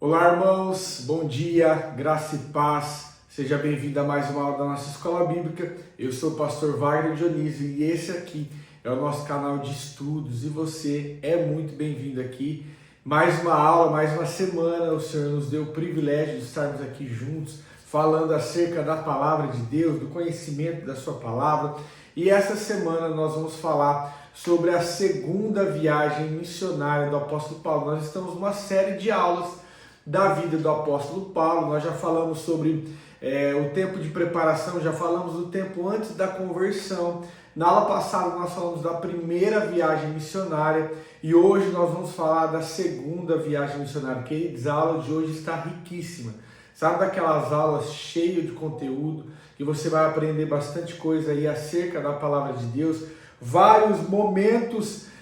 Olá, irmãos, bom dia, graça e paz. Seja bem-vindo a mais uma aula da nossa escola bíblica. Eu sou o pastor Wagner Dionísio e esse aqui é o nosso canal de estudos e você é muito bem-vindo aqui. Mais uma aula, mais uma semana, o Senhor nos deu o privilégio de estarmos aqui juntos, falando acerca da palavra de Deus, do conhecimento da sua palavra. E essa semana nós vamos falar sobre a segunda viagem missionária do apóstolo Paulo. Nós estamos numa série de aulas da vida do apóstolo Paulo. Nós já falamos sobre o tempo de preparação, já falamos do tempo antes da conversão. Na aula passada nós falamos da primeira viagem missionária e hoje nós vamos falar da segunda viagem missionária. Queridos, a aula de hoje está riquíssima. Sabe daquelas aulas cheias de conteúdo que você vai aprender bastante coisa aí acerca da palavra de Deus, vários momentos.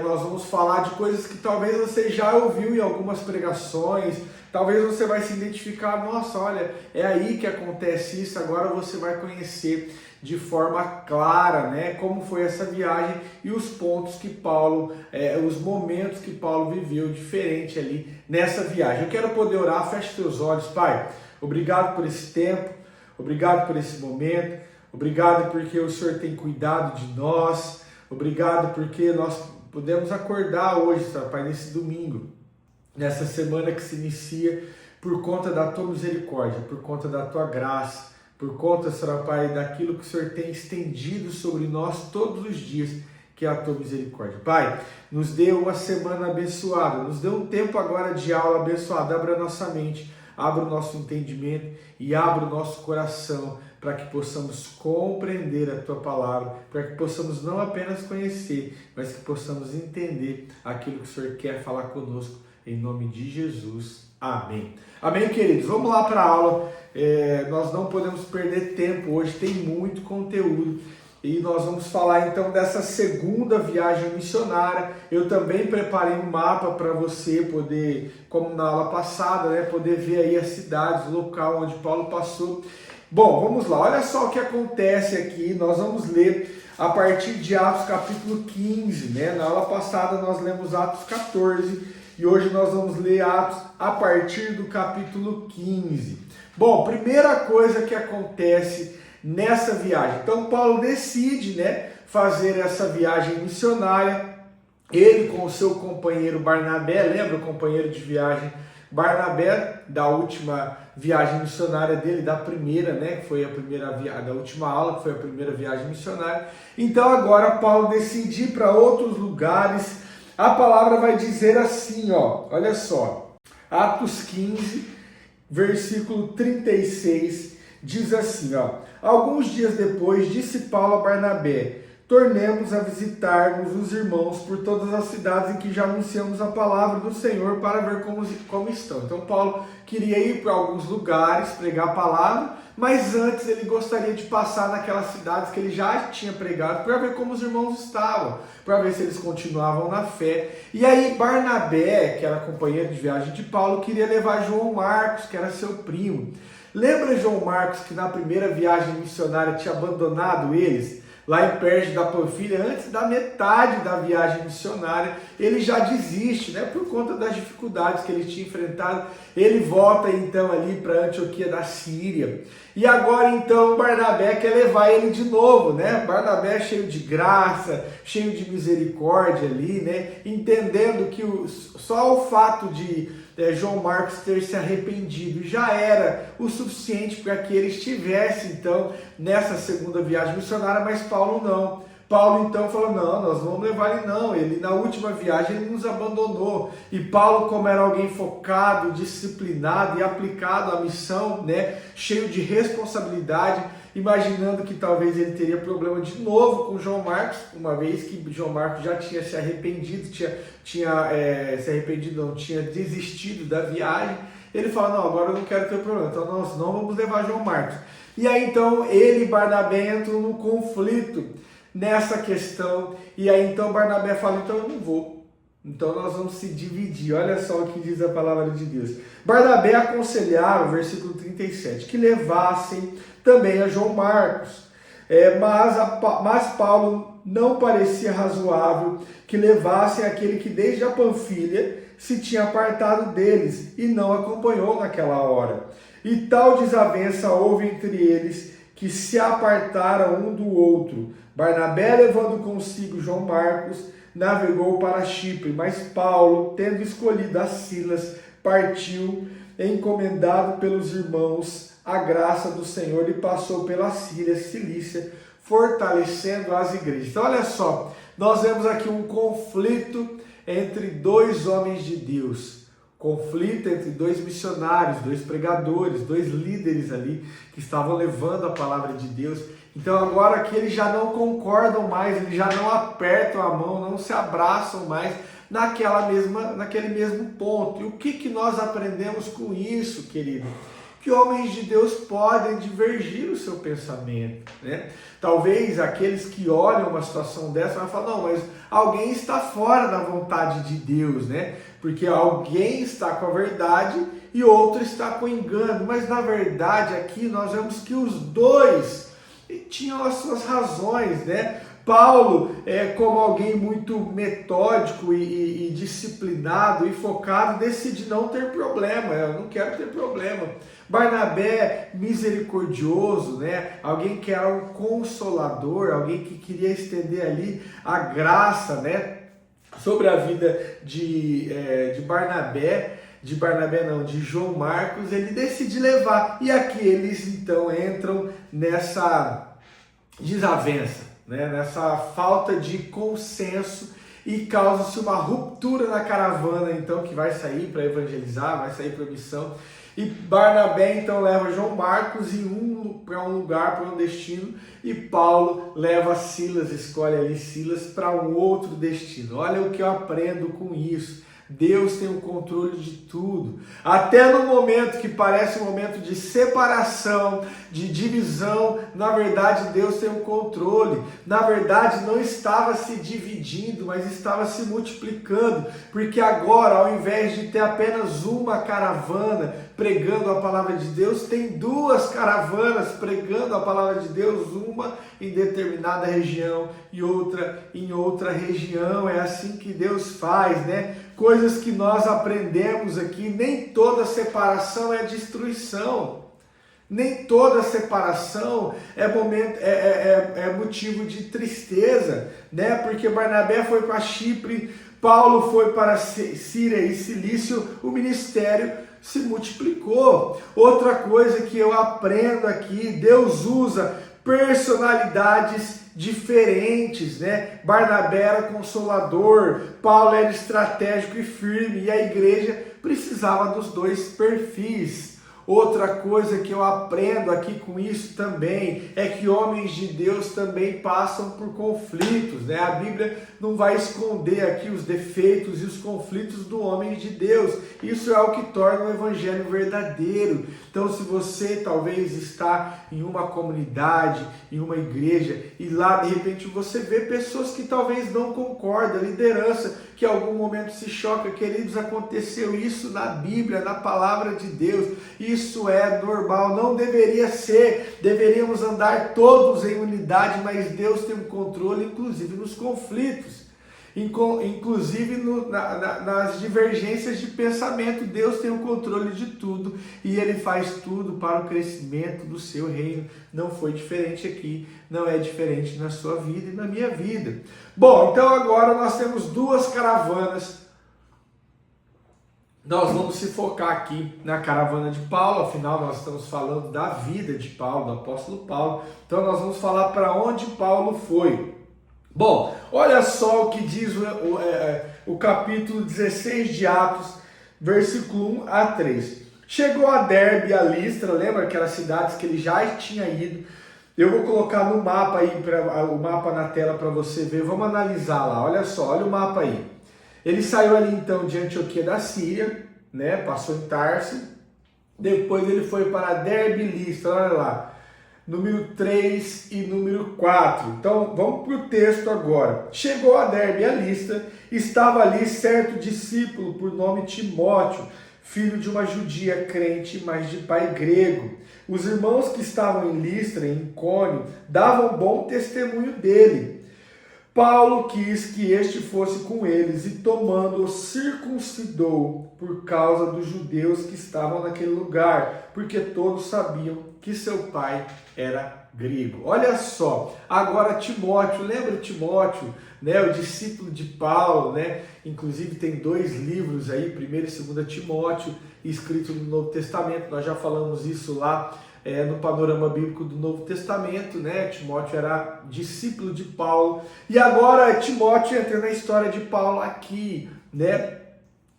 Nós vamos falar de coisas que talvez você já ouviu em algumas pregações, talvez você vai se identificar, nossa, olha, é aí que acontece isso, agora você vai conhecer de forma clara, né, como foi essa viagem e os pontos que Paulo, os momentos que Paulo viveu diferente ali nessa viagem. Eu quero poder orar, feche seus olhos. Pai, obrigado por esse tempo, obrigado por esse momento, obrigado porque o Senhor tem cuidado de nós, obrigado porque nós podemos acordar hoje, sabe, Pai, nesse domingo, nessa semana que se inicia, por conta da Tua misericórdia, por conta da Tua graça, por conta, Senhor Pai, daquilo que o Senhor tem estendido sobre nós todos os dias, que é a Tua misericórdia. Pai, nos dê uma semana abençoada, nos dê um tempo agora de aula abençoado, abra a nossa mente, abra o nosso entendimento e abra o nosso coração, para que possamos compreender a Tua palavra, para que possamos não apenas conhecer, mas que possamos entender aquilo que o Senhor quer falar conosco, em nome de Jesus. Amém. Amém, queridos? Vamos lá para a aula. Nós não podemos perder tempo hoje, tem muito conteúdo. E nós vamos falar então dessa segunda viagem missionária. Eu também preparei um mapa para você poder, como na aula passada, né, poder ver aí as cidades, o local onde Paulo passou. Bom, vamos lá, olha só o que acontece aqui, nós vamos ler a partir de Atos capítulo 15, né? Na aula passada nós lemos Atos 14 e hoje nós vamos ler Atos a partir do capítulo 15. Bom, primeira coisa que acontece nessa viagem, então Paulo decide, né, fazer essa viagem missionária, ele com o seu companheiro Barnabé, lembra o companheiro de viagem Barnabé, da última viagem missionária dele, da primeira, né, que foi a primeira da última aula, que foi a primeira viagem missionária. Então agora Paulo decide ir para outros lugares. A palavra vai dizer assim, ó, olha só, Atos 15, versículo 36, diz assim, ó, alguns dias depois disse Paulo a Barnabé, tornemos a visitar-nos os irmãos por todas as cidades em que já anunciamos a palavra do Senhor para ver como estão. Então Paulo queria ir para alguns lugares, pregar a palavra, mas antes ele gostaria de passar naquelas cidades que ele já tinha pregado para ver como os irmãos estavam, para ver se eles continuavam na fé. E aí Barnabé, que era companheiro de viagem de Paulo, queria levar João Marcos, que era seu primo. Lembra João Marcos que na primeira viagem missionária tinha abandonado eles? Lá em Perge da Panfilha, antes da metade da viagem missionária, ele já desiste, né? Por conta das dificuldades que ele tinha enfrentado. Ele volta então ali para Antioquia da Síria. E agora então Barnabé quer levar ele de novo, né? Barnabé cheio de graça, cheio de misericórdia ali, né? Entendendo que só o fato de João Marcos ter se arrependido já era o suficiente para que ele estivesse então nessa segunda viagem missionária, mas Paulo não. Paulo então falou, não, nós não vamos levar ele não, ele na última viagem ele nos abandonou. E Paulo, como era alguém focado, disciplinado e aplicado à missão, né, cheio de responsabilidade, imaginando que talvez ele teria problema de novo com João Marcos, uma vez que João Marcos já tinha se arrependido, tinha desistido da viagem, ele fala, não, agora eu não quero ter problema, então nós não vamos levar João Marcos. E aí então ele e Barnabé entram num conflito nessa questão, e aí então Barnabé fala, então eu não vou, então nós vamos se dividir. Olha só o que diz a palavra de Deus. Barnabé aconselhava, versículo 37, que levassem também a João Marcos, mas Paulo não parecia razoável que levassem aquele que desde a Panfilha se tinha apartado deles e não acompanhou naquela hora. E tal desavença houve entre eles, que se apartaram um do outro. Barnabé, levando consigo João Marcos, navegou para Chipre, mas Paulo, tendo escolhido a Silas, partiu, encomendado pelos irmãos a graça do Senhor, e passou pela Síria, Cilícia, fortalecendo as igrejas. Então, olha só, nós vemos aqui um conflito entre dois homens de Deus, conflito entre dois missionários, dois pregadores, dois líderes ali que estavam levando a palavra de Deus. Então agora que eles já não concordam mais, eles já não apertam a mão, não se abraçam mais naquele mesmo ponto. E o que nós aprendemos com isso, querido? Que homens de Deus podem divergir o seu pensamento, né? Talvez aqueles que olham uma situação dessa vão falar, não, mas alguém está fora da vontade de Deus, né? Porque alguém está com a verdade e outro está com o engano. Mas na verdade aqui nós vemos que os dois tinham as suas razões, né? Paulo, como alguém muito metódico e disciplinado e focado, decide não ter problema. Eu não quero ter problema. Barnabé, misericordioso, né? Alguém que era um consolador, alguém que queria estender ali a graça, né? Sobre a vida de João Marcos, ele decide levar. E aqui eles então entram nessa desavença, né? Nessa falta de consenso, e causa-se uma ruptura na caravana então que vai sair para evangelizar, vai sair para missão. E Barnabé então leva João Marcos para um lugar, para um destino, e Paulo leva Silas, escolhe ali Silas para um outro destino. Olha o que eu aprendo com isso. Deus tem o controle de tudo. Até no momento que parece um momento de separação, de divisão, na verdade Deus tem o controle. Na verdade não estava se dividindo, mas estava se multiplicando. Porque agora, ao invés de ter apenas uma caravana pregando a palavra de Deus, tem duas caravanas pregando a palavra de Deus, uma em determinada região e outra em outra região. É assim que Deus faz, né? Coisas que nós aprendemos aqui, nem toda separação é destruição, nem toda separação é motivo de tristeza, né? Porque Barnabé foi para Chipre, Paulo foi para Síria e Cilício, o ministério se multiplicou. Outra coisa que eu aprendo aqui, Deus usa personalidades diferentes, né? Barnabé era consolador, Paulo era estratégico e firme, e a igreja precisava dos dois perfis. Outra coisa que eu aprendo aqui com isso também é que homens de Deus também passam por conflitos, né? A Bíblia não vai esconder aqui os defeitos e os conflitos do homem de Deus. Isso é o que torna o evangelho verdadeiro. Então, se você talvez está em uma comunidade, em uma igreja, e lá de repente você vê pessoas que talvez não concordam, liderança que em algum momento se choca, queridos, aconteceu isso na Bíblia, na palavra de Deus. Isso é normal, não deveria ser, deveríamos andar todos em unidade, mas Deus tem um controle, inclusive nos conflitos, inclusive nas divergências de pensamento. Deus tem o controle de tudo e Ele faz tudo para o crescimento do seu reino. Não foi diferente aqui, não é diferente na sua vida e na minha vida. Bom, então agora nós temos duas caravanas. Nós vamos se focar aqui na caravana de Paulo, afinal nós estamos falando da vida de Paulo, do apóstolo Paulo. Então nós vamos falar para onde Paulo foi. Bom, olha só o que diz o capítulo 16 de Atos, versículo 1 a 3. Chegou a Derbe e a Listra, lembra aquelas cidades que ele já tinha ido? Eu vou colocar no mapa aí, o mapa na tela para você ver, vamos analisar lá, olha só, olha o mapa aí. Ele saiu ali então de Antioquia da Síria, né? Passou em Tarso, depois ele foi para Derbe e Listra, olha lá, número 3 e número 4. Então vamos para o texto agora. Chegou a Derbe e a Listra, estava ali certo discípulo por nome Timóteo, filho de uma judia crente, mas de pai grego. Os irmãos que estavam em Listra e em Icônio davam bom testemunho dele. Paulo quis que este fosse com eles e, tomando-o, circuncidou por causa dos judeus que estavam naquele lugar, porque todos sabiam que seu pai era grego. Olha só, agora Timóteo, lembra Timóteo, né, o discípulo de Paulo, né? Inclusive tem 2 livros aí, 1º e 2º Timóteo, escrito no Novo Testamento. Nós já falamos isso lá no panorama bíblico do Novo Testamento, né? Timóteo era discípulo de Paulo, e agora Timóteo entra na história de Paulo aqui, né?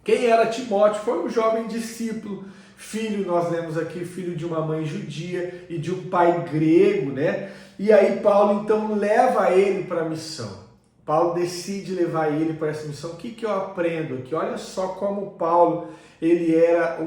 Quem era Timóteo? Foi um jovem discípulo, filho, nós lemos aqui, filho de uma mãe judia e de um pai grego, né? E aí Paulo então leva ele para a missão. Paulo decide levar ele para essa missão. O que eu aprendo aqui? Olha só como Paulo, ele era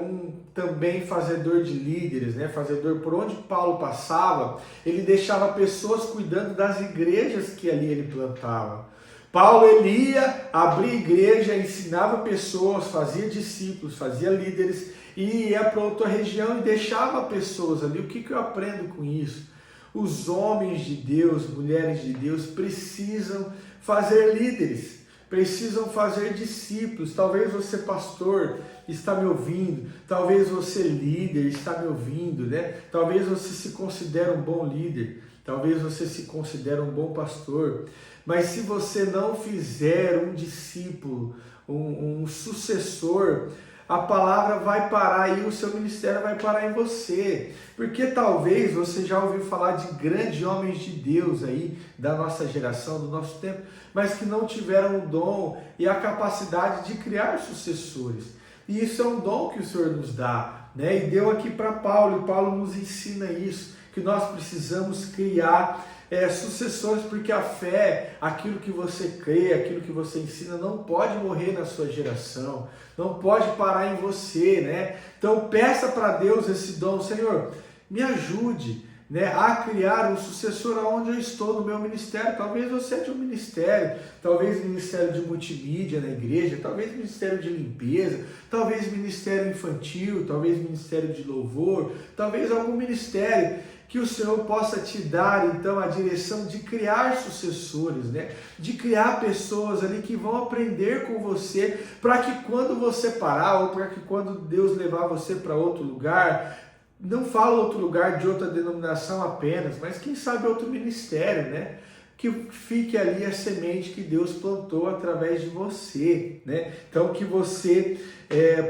também fazedor de líderes, né? Fazedor, por onde Paulo passava, ele deixava pessoas cuidando das igrejas que ali ele plantava. Paulo, ele ia abrir igreja, ensinava pessoas, fazia discípulos, fazia líderes, e ia para outra região e deixava pessoas ali. O que eu aprendo com isso? Os homens de Deus, mulheres de Deus, precisam fazer líderes, precisam fazer discípulos. Talvez você, pastor, está me ouvindo, talvez você, líder, está me ouvindo, né? Talvez você se considere um bom líder, talvez você se considere um bom pastor, mas se você não fizer um discípulo, um sucessor, a palavra vai parar e o seu ministério vai parar em você. Porque talvez você já ouviu falar de grandes homens de Deus aí, da nossa geração, do nosso tempo, mas que não tiveram o dom e a capacidade de criar sucessores. E isso é um dom que o Senhor nos dá, né? E deu aqui para Paulo, e Paulo nos ensina isso, que nós precisamos criar sucessores, porque a fé, aquilo que você crê, aquilo que você ensina, não pode morrer na sua geração, não pode parar em você, né? Então peça para Deus esse dom. Senhor, me ajude, né, a criar um sucessor aonde eu estou no meu ministério. Talvez você é de um ministério, talvez ministério de multimídia na igreja, talvez ministério de limpeza, talvez ministério infantil, talvez ministério de louvor, talvez algum ministério que o Senhor possa te dar, então, a direção de criar sucessores, né? De criar pessoas ali que vão aprender com você, para que quando você parar, ou para que quando Deus levar você para outro lugar, não falo outro lugar de outra denominação apenas, mas quem sabe outro ministério, né? Que fique ali a semente que Deus plantou através de você, né? Então que você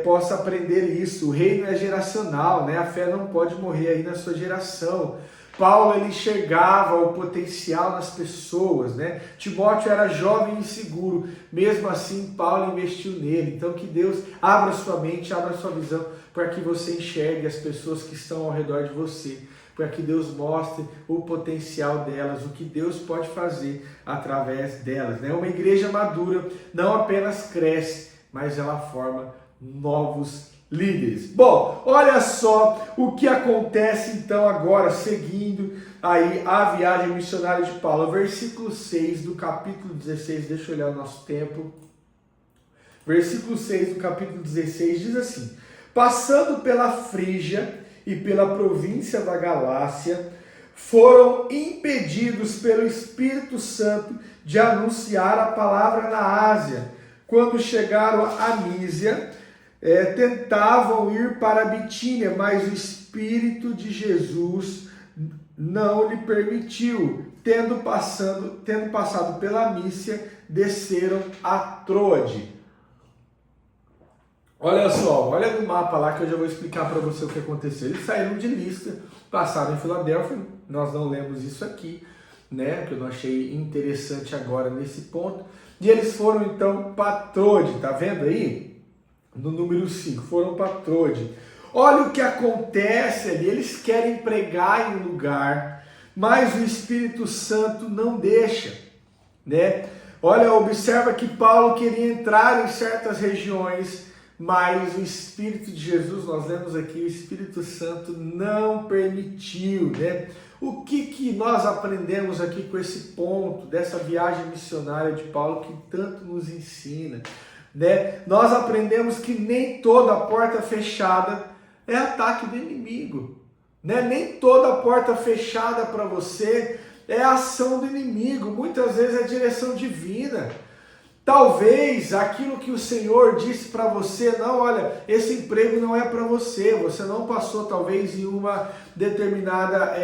possa aprender isso. O reino é geracional, né? A fé não pode morrer aí na sua geração. Paulo, ele enxergava o potencial nas pessoas, né? Timóteo era jovem e inseguro, mesmo assim Paulo investiu nele. Então que Deus abra sua mente, abra sua visão, para que você enxergue as pessoas que estão ao redor de você, para que Deus mostre o potencial delas, o que Deus pode fazer através delas, né? Uma igreja madura não apenas cresce, mas ela forma novos líderes. Bom, olha só o que acontece então agora, seguindo aí a viagem missionária de Paulo. Versículo 6 do capítulo 16, deixa eu olhar o nosso tempo. Versículo 6 do capítulo 16 diz assim: passando pela Frígia e pela província da Galácia, foram impedidos pelo Espírito Santo de anunciar a palavra na Ásia. Quando chegaram a Mísia, tentavam ir para Bitínia, mas o Espírito de Jesus não lhe permitiu. Tendo passado pela Mísia, desceram a Troade. Olha só, olha no mapa lá que eu já vou explicar para você o que aconteceu. Eles saíram de Listra, passaram em Filadélfia, nós não lemos isso aqui, né, que eu não achei interessante agora nesse ponto. E eles foram então para Troade, tá vendo aí? No número 5, foram para Troade. Olha o que acontece ali, eles querem pregar em um lugar, mas o Espírito Santo não deixa, né? Olha, observa que Paulo queria entrar em certas regiões, mas o Espírito de Jesus, nós lemos aqui, o Espírito Santo não permitiu, né? O que nós aprendemos aqui com esse ponto, dessa viagem missionária de Paulo, que tanto nos ensina, né? Nós aprendemos que nem toda porta fechada é ataque do inimigo, né? Nem toda porta fechada para você é a ação do inimigo, muitas vezes é a direção divina. Talvez aquilo que o Senhor disse para você, não, olha, esse emprego não é para você, você não passou talvez em uma determinada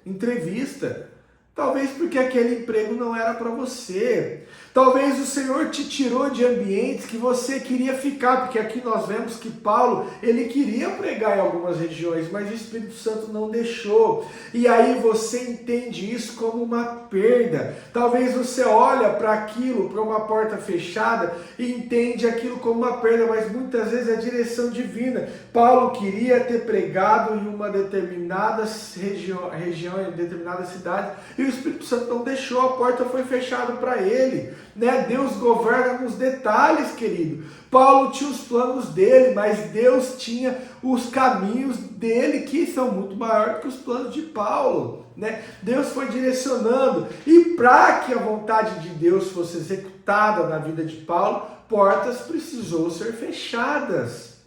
entrevista, talvez porque aquele emprego não era para você. Talvez o Senhor te tirou de ambientes que você queria ficar, porque aqui nós vemos que Paulo, ele queria pregar em algumas regiões, mas o Espírito Santo não deixou. E aí você entende isso como uma perda. Talvez você olha para aquilo, para uma porta fechada, e entende aquilo como uma perda, mas muitas vezes é a direção divina. Paulo queria ter pregado em uma determinada região, em determinada cidade, e o Espírito Santo não deixou, a porta foi fechada para ele. Deus governa nos detalhes, querido. Paulo tinha os planos dele, mas Deus tinha os caminhos dele que são muito maiores que os planos de Paulo. Deus foi direcionando, e para que a vontade de Deus fosse executada na vida de Paulo, portas precisou ser fechadas,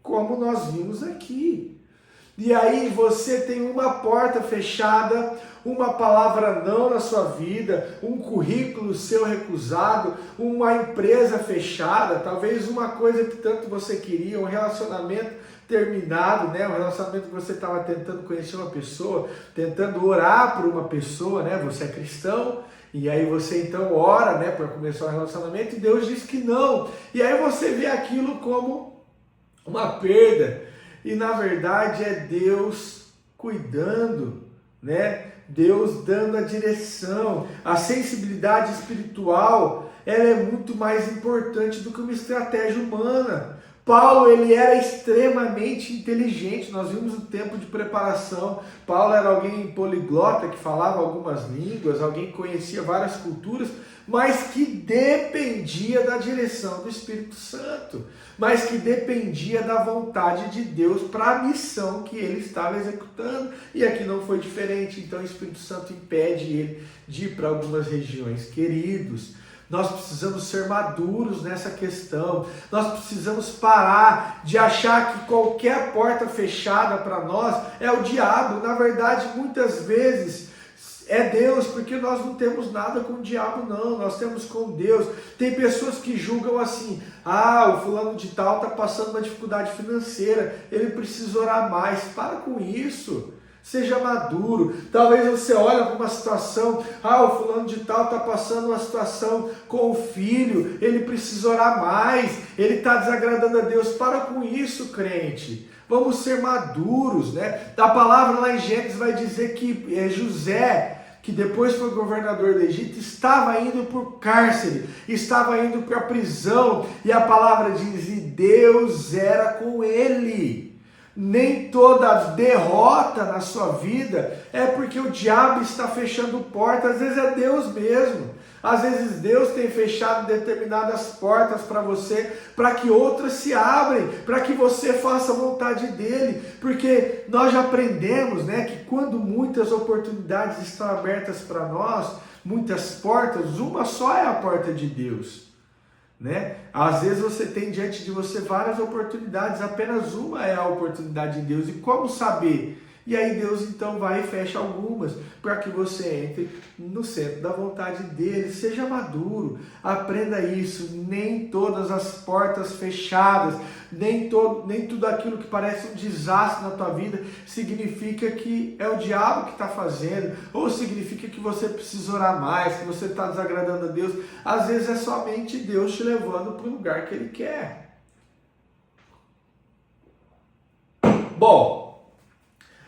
como nós vimos aqui. E aí você tem uma porta fechada, uma palavra não na sua vida, um currículo seu recusado, uma empresa fechada, talvez uma coisa que tanto você queria, um relacionamento terminado, um relacionamento que você estava tentando conhecer uma pessoa, tentando orar por uma pessoa, você é cristão, e aí você então ora, para começar um relacionamento, e Deus diz que não. E aí você vê aquilo como uma perda. E na verdade é Deus cuidando, Deus dando a direção. A sensibilidade espiritual, ela é muito mais importante do que uma estratégia humana. Paulo, ele era extremamente inteligente, nós vimos o tempo de preparação. Paulo era alguém poliglota, que falava algumas línguas, alguém que conhecia várias culturas, mas que dependia da direção do Espírito Santo, mas que dependia da vontade de Deus para a missão que ele estava executando. E aqui não foi diferente, então o Espírito Santo impede ele de ir para algumas regiões. Queridos, nós precisamos ser maduros nessa questão, nós precisamos parar de achar que qualquer porta fechada para nós é o diabo. Na verdade, muitas vezes é Deus, porque nós não temos nada com o diabo não, nós temos com Deus. Tem pessoas que julgam assim, o fulano de tal está passando uma dificuldade financeira, ele precisa orar mais. Para com isso. Seja maduro. Talvez você olhe para uma situação, o fulano de tal está passando uma situação com o filho, ele precisa orar mais, ele está desagradando a Deus. Para com isso, crente. Vamos ser maduros, A palavra lá em Gênesis vai dizer que José, que depois foi governador do Egito, estava indo para o cárcere, estava indo para a prisão, e a palavra diz, e Deus era com ele. Nem toda derrota na sua vida é porque o diabo está fechando portas, às vezes é Deus mesmo. Às vezes Deus tem fechado determinadas portas para você, para que outras se abrem, para que você faça a vontade dele. Porque nós já aprendemos, que quando muitas oportunidades estão abertas para nós, muitas portas, uma só é a porta de Deus. Às vezes você tem diante de você várias oportunidades, apenas uma é a oportunidade de Deus. E como saber? E aí Deus então vai e fecha algumas, para que você entre no centro da vontade dele. Seja maduro, aprenda isso. Nem todas as portas fechadas, nem tudo aquilo que parece um desastre na tua vida significa que é o diabo que está fazendo, ou significa que você precisa orar mais, que você está desagradando a Deus. Às vezes é somente Deus te levando para o lugar que ele quer. Bom,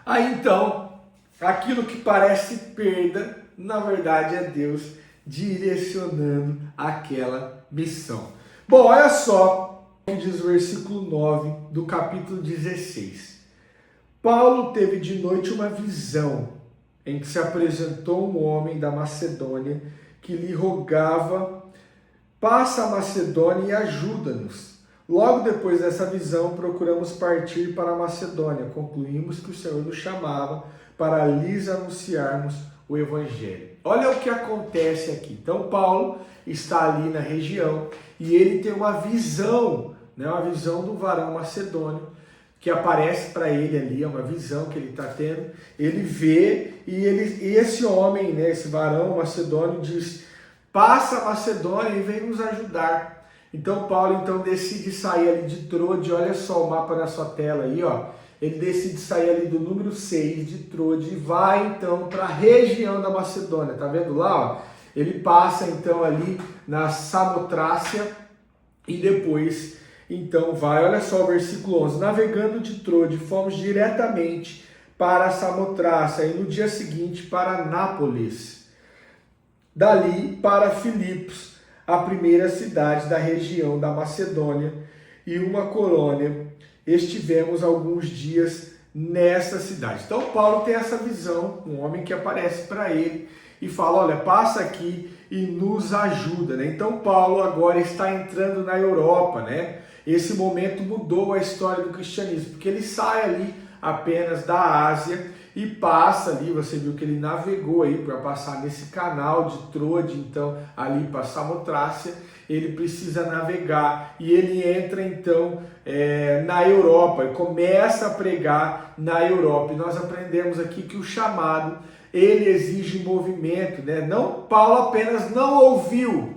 aí então, aquilo que parece perda, na verdade é Deus direcionando aquela missão. Bom, olha só o que diz o versículo 9 do capítulo 16. Paulo teve de noite uma visão, em que se apresentou um homem da Macedônia, que lhe rogava, passa a Macedônia e ajuda-nos. Logo depois dessa visão, procuramos partir para a Macedônia. Concluímos que o Senhor nos chamava para lhes anunciarmos o Evangelho. Olha o que acontece aqui. Então, Paulo está ali na região e ele tem uma visão do varão macedônio, que aparece para ele ali, é uma visão que ele está tendo, ele vê e esse homem, né, esse varão macedônio diz, passa a Macedônia e vem nos ajudar. Então Paulo decide sair ali de Trode, olha só o mapa na sua tela aí, ó. Ele decide sair ali do número 6 de Trode e vai então para a região da Macedônia, tá vendo lá, ó? Ele passa então ali na Samotrácia e depois então vai, olha só o versículo 11, navegando de Trode, fomos diretamente para Samotrácia e no dia seguinte para Nápoles. Dali para Filipos, a primeira cidade da região da Macedônia e uma colônia. Estivemos alguns dias nessa cidade. Então Paulo tem essa visão, um homem que aparece para ele e fala, olha, passa aqui e nos ajuda, né? Então Paulo agora está entrando na Europa, né? Esse momento mudou a história do cristianismo, porque ele sai ali apenas da Ásia e passa ali, você viu que ele navegou aí para passar nesse canal de Trode, então ali para Samotrácia, ele precisa navegar e ele entra então na Europa e começa a pregar na Europa. E nós aprendemos aqui que o chamado, ele exige movimento, né? Não, Paulo apenas não ouviu,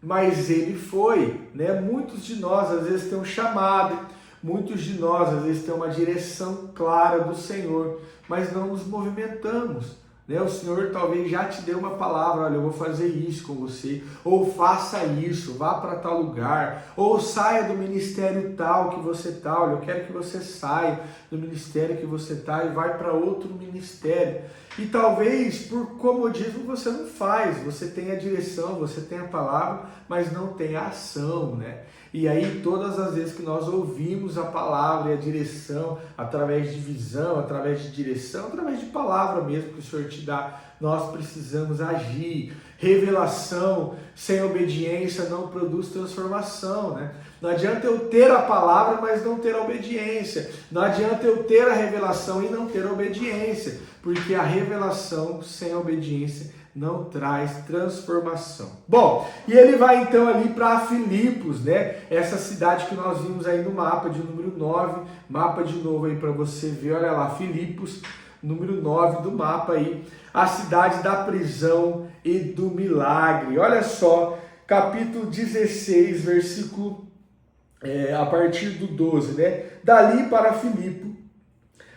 mas ele foi, né? Muitos de nós às vezes têm um chamado, muitos de nós às vezes têm uma direção clara do Senhor, mas não nos movimentamos, né? O Senhor talvez já te deu uma palavra, olha, eu vou fazer isso com você, ou faça isso, vá para tal lugar, ou saia do ministério tal que você está, olha, eu quero que você saia do ministério que você está e vai para outro ministério. E talvez por comodismo você não faz, você tem a direção, você tem a palavra, mas não tem a ação, né? E aí todas as vezes que nós ouvimos a palavra e a direção, através de visão, através de direção, através de palavra mesmo que o Senhor te dá, nós precisamos agir. Revelação sem obediência não produz transformação, né? Não adianta eu ter a palavra, mas não ter a obediência. Não adianta eu ter a revelação e não ter a obediência, porque a revelação sem a obediência não traz transformação. Bom, e ele vai então ali para Filipos, né? Essa cidade que nós vimos aí no mapa de número 9, mapa de novo aí para você ver, olha lá, Filipos, número 9 do mapa aí, a cidade da prisão e do milagre. Olha só, capítulo 16, versículo a partir do 12, né? Dali para Filipo,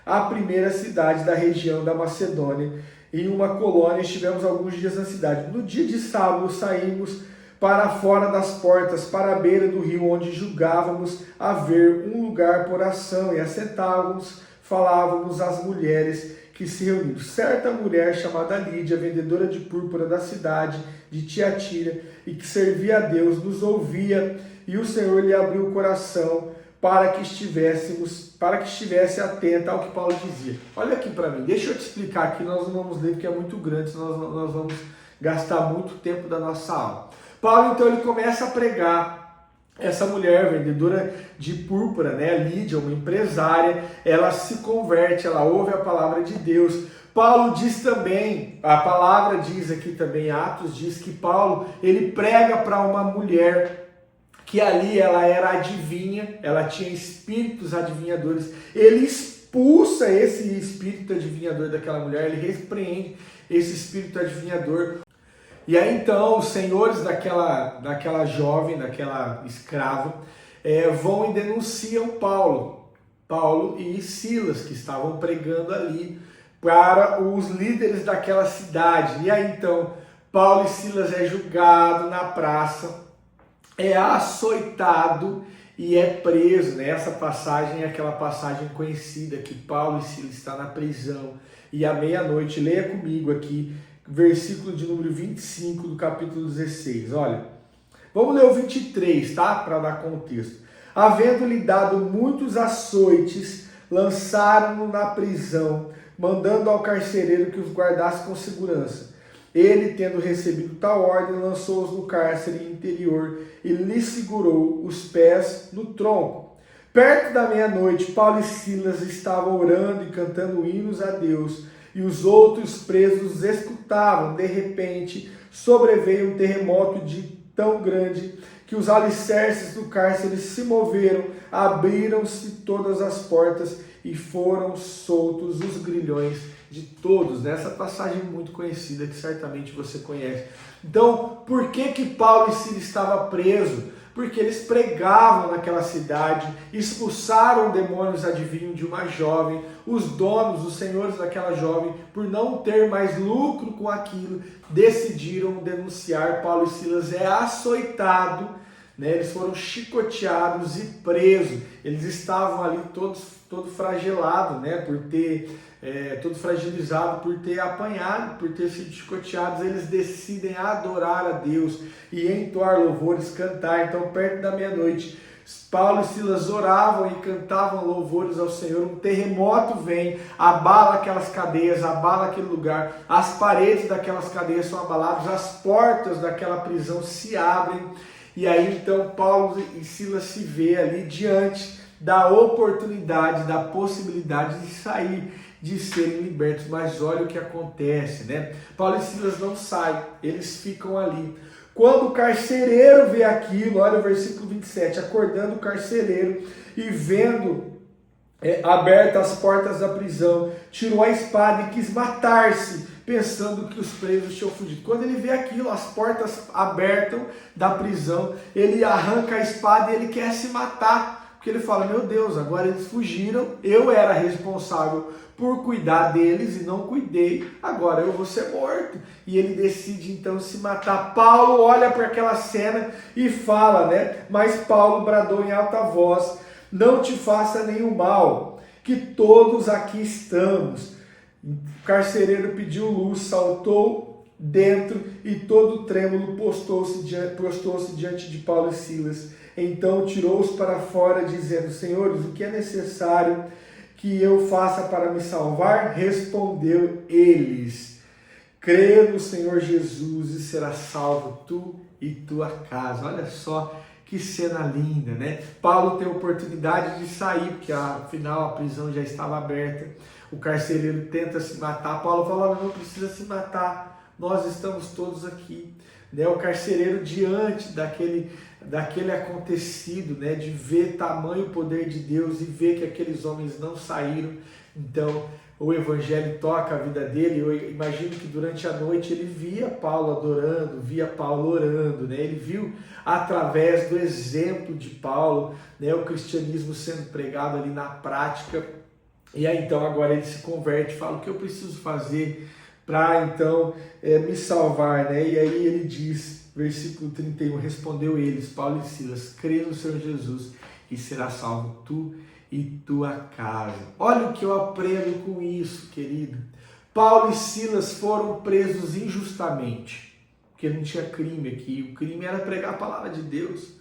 a primeira cidade da região da Macedônia, em uma colônia, estivemos alguns dias na cidade. No dia de sábado saímos para fora das portas, para a beira do rio, onde julgávamos haver um lugar por ação, e assentávamos, falávamos às mulheres que se reuniram. Certa mulher chamada Lídia, vendedora de púrpura da cidade de Tiatira, e que servia a Deus, nos ouvia, e o Senhor lhe abriu o coração para que estivesse atenta ao que Paulo dizia. Olha aqui para mim, deixa eu te explicar aqui, nós não vamos ler porque é muito grande, senão nós vamos gastar muito tempo da nossa aula. Paulo então ele começa a pregar, essa mulher vendedora de púrpura, né, Lídia, uma empresária, ela se converte, ela ouve a palavra de Deus. Paulo diz também, a palavra diz aqui também, Atos diz que Paulo, ele prega para uma mulher que ali ela era adivinha, ela tinha espíritos adivinhadores, ele expulsa esse espírito adivinhador daquela mulher, ele repreende esse espírito adivinhador. E aí então os senhores daquela jovem, daquela escrava, vão e denunciam Paulo e Silas, que estavam pregando ali para os líderes daquela cidade. E aí então Paulo e Silas é julgado na praça, é açoitado e é preso, né? Essa passagem é aquela passagem conhecida que Paulo e Silas estão na prisão e à meia-noite, leia comigo aqui, versículo de número 25 do capítulo 16, olha, vamos ler o 23, tá? Para dar contexto. Havendo-lhe dado muitos açoites, lançaram-no na prisão, mandando ao carcereiro que os guardasse com segurança. Ele, tendo recebido tal ordem, lançou-os no cárcere interior e lhe segurou os pés no tronco. Perto da meia-noite, Paulo e Silas estavam orando e cantando hinos a Deus, e os outros presos escutavam. De repente, sobreveio um terremoto tão grande que os alicerces do cárcere se moveram, abriram-se todas as portas e foram soltos os grilhões de todos. Nessa passagem muito conhecida que certamente você conhece. Então, por que Paulo e Silas estavam presos? Porque eles pregavam naquela cidade, expulsaram demônios adivinhos de uma jovem. Os donos, os senhores daquela jovem, por não ter mais lucro com aquilo, decidiram denunciar. Paulo e Silas é açoitado, né? Eles foram chicoteados e presos. Eles estavam ali todo flagelados, né? Todo fragilizado por ter apanhado, por ter sido chicoteados. Eles decidem adorar a Deus e entoar louvores, cantar. Então, perto da meia-noite, Paulo e Silas oravam e cantavam louvores ao Senhor. Um terremoto vem, abala aquelas cadeias, abala aquele lugar. As paredes daquelas cadeias são abaladas, as portas daquela prisão se abrem. E aí, então, Paulo e Silas se vê ali diante da oportunidade, da possibilidade de sair, de serem libertos. Mas olha o que acontece, né? Paulo e Silas não saem, eles ficam ali. Quando o carcereiro vê aquilo, olha o versículo 27, acordando o carcereiro e vendo abertas as portas da prisão, tirou a espada e quis matar-se, pensando que os presos tinham fugido. Quando ele vê aquilo, as portas abertas da prisão, ele arranca a espada e ele quer se matar, porque ele fala, meu Deus, agora eles fugiram, eu era responsável por cuidar deles e não cuidei, agora eu vou ser morto. E ele decide então se matar. Paulo olha para aquela cena e fala, né? Mas Paulo bradou em alta voz, não te faça nenhum mal, que todos aqui estamos. O carcereiro pediu luz, saltou dentro e todo trêmulo prostou-se diante de Paulo e Silas. Então tirou-os para fora, dizendo, senhores, o que é necessário que eu faça para me salvar? Respondeu eles, crê no Senhor Jesus e será salvo tu e tua casa. Olha só que cena linda, né? Paulo tem a oportunidade de sair, porque afinal a prisão já estava aberta. O carcereiro tenta se matar. Paulo fala, não precisa se matar, nós estamos todos aqui. Né? O carcereiro, diante daquele acontecido, né? De ver tamanho poder de Deus e ver que aqueles homens não saíram, então o evangelho toca a vida dele. Eu imagino que durante a noite ele via Paulo adorando, via Paulo orando, né? Ele viu através do exemplo de Paulo, né? O cristianismo sendo pregado ali na prática. E aí então agora ele se converte, fala o que eu preciso fazer para então me salvar, né? E aí ele diz, versículo 31, respondeu eles, Paulo e Silas, crê no Senhor Jesus e será salvo tu e tua casa. Olha o que eu aprendo com isso, querido. Paulo e Silas foram presos injustamente, porque não tinha crime aqui. O crime era pregar a palavra de Deus,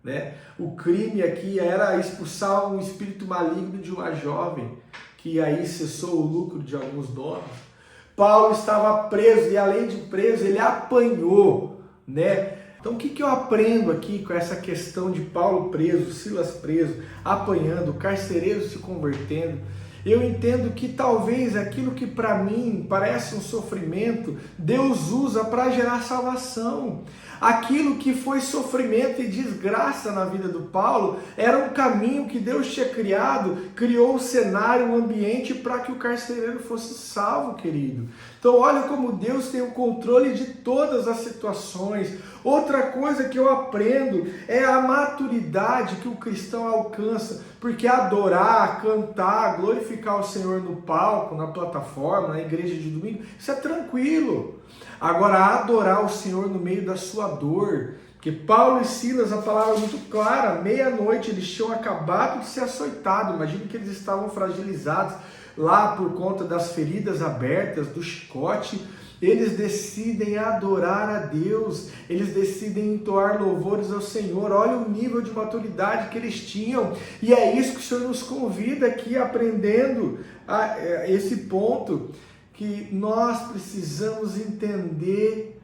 né? O crime aqui era expulsar um espírito maligno de uma jovem, que aí cessou o lucro de alguns donos. Paulo estava preso e além de preso, ele apanhou, né? Então o que eu aprendo aqui com essa questão de Paulo preso, Silas preso, apanhando, carcereiro se convertendo? Eu entendo que talvez aquilo que para mim parece um sofrimento, Deus usa para gerar salvação. Aquilo que foi sofrimento e desgraça na vida do Paulo era um caminho que Deus tinha criado, criou um cenário, um ambiente para que o carcereiro fosse salvo, querido. Então olha como Deus tem o controle de todas as situações. Outra coisa que eu aprendo é a maturidade que o cristão alcança, porque adorar, cantar, glorificar o Senhor no palco, na plataforma, na igreja de domingo, isso é tranquilo. Agora, adorar o Senhor no meio da sua dor, porque Paulo e Silas, a palavra é muito clara, meia-noite eles tinham acabado de ser açoitados, imagina que eles estavam fragilizados lá por conta das feridas abertas, do chicote. Eles decidem adorar a Deus, eles decidem entoar louvores ao Senhor. Olha o nível de maturidade que eles tinham, e é isso que o Senhor nos convida aqui, aprendendo esse ponto, que nós precisamos entender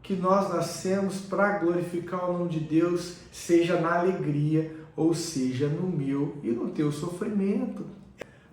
que nós nascemos para glorificar o nome de Deus, seja na alegria, ou seja no meu e no teu sofrimento.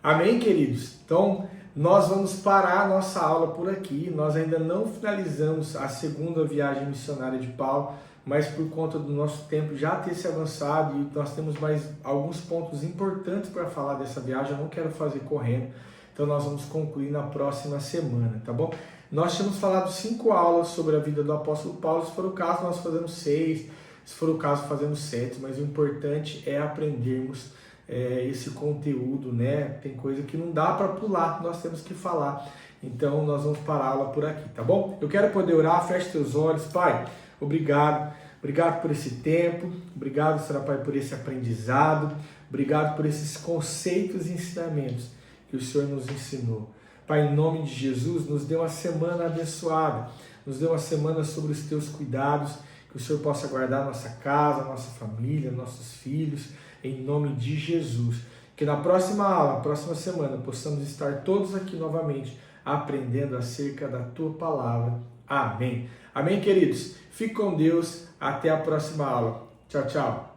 Amém, queridos? Então, nós vamos parar a nossa aula por aqui. Nós ainda não finalizamos a segunda viagem missionária de Paulo. mas por conta do nosso tempo já ter se avançado e nós temos mais alguns pontos importantes para falar dessa viagem, eu não quero fazer correndo, então nós vamos concluir na próxima semana, tá bom? Nós tínhamos falado 5 aulas sobre a vida do apóstolo Paulo, se for o caso nós fazemos 6, se for o caso fazemos 7, mas o importante é aprendermos esse conteúdo, né? Tem coisa que não dá para pular, nós temos que falar, então nós vamos parar a aula por aqui, tá bom? Eu quero poder orar, feche teus olhos. Pai, obrigado por esse tempo, obrigado, Senhor Pai, por esse aprendizado, obrigado por esses conceitos e ensinamentos que o Senhor nos ensinou. Pai, em nome de Jesus, nos dê uma semana abençoada, nos dê uma semana sobre os teus cuidados, que o Senhor possa guardar nossa casa, nossa família, nossos filhos, em nome de Jesus. Que na próxima aula, próxima semana, possamos estar todos aqui novamente, aprendendo acerca da tua palavra. Amém. Amém, queridos? Fique com Deus. Até a próxima aula. Tchau, tchau.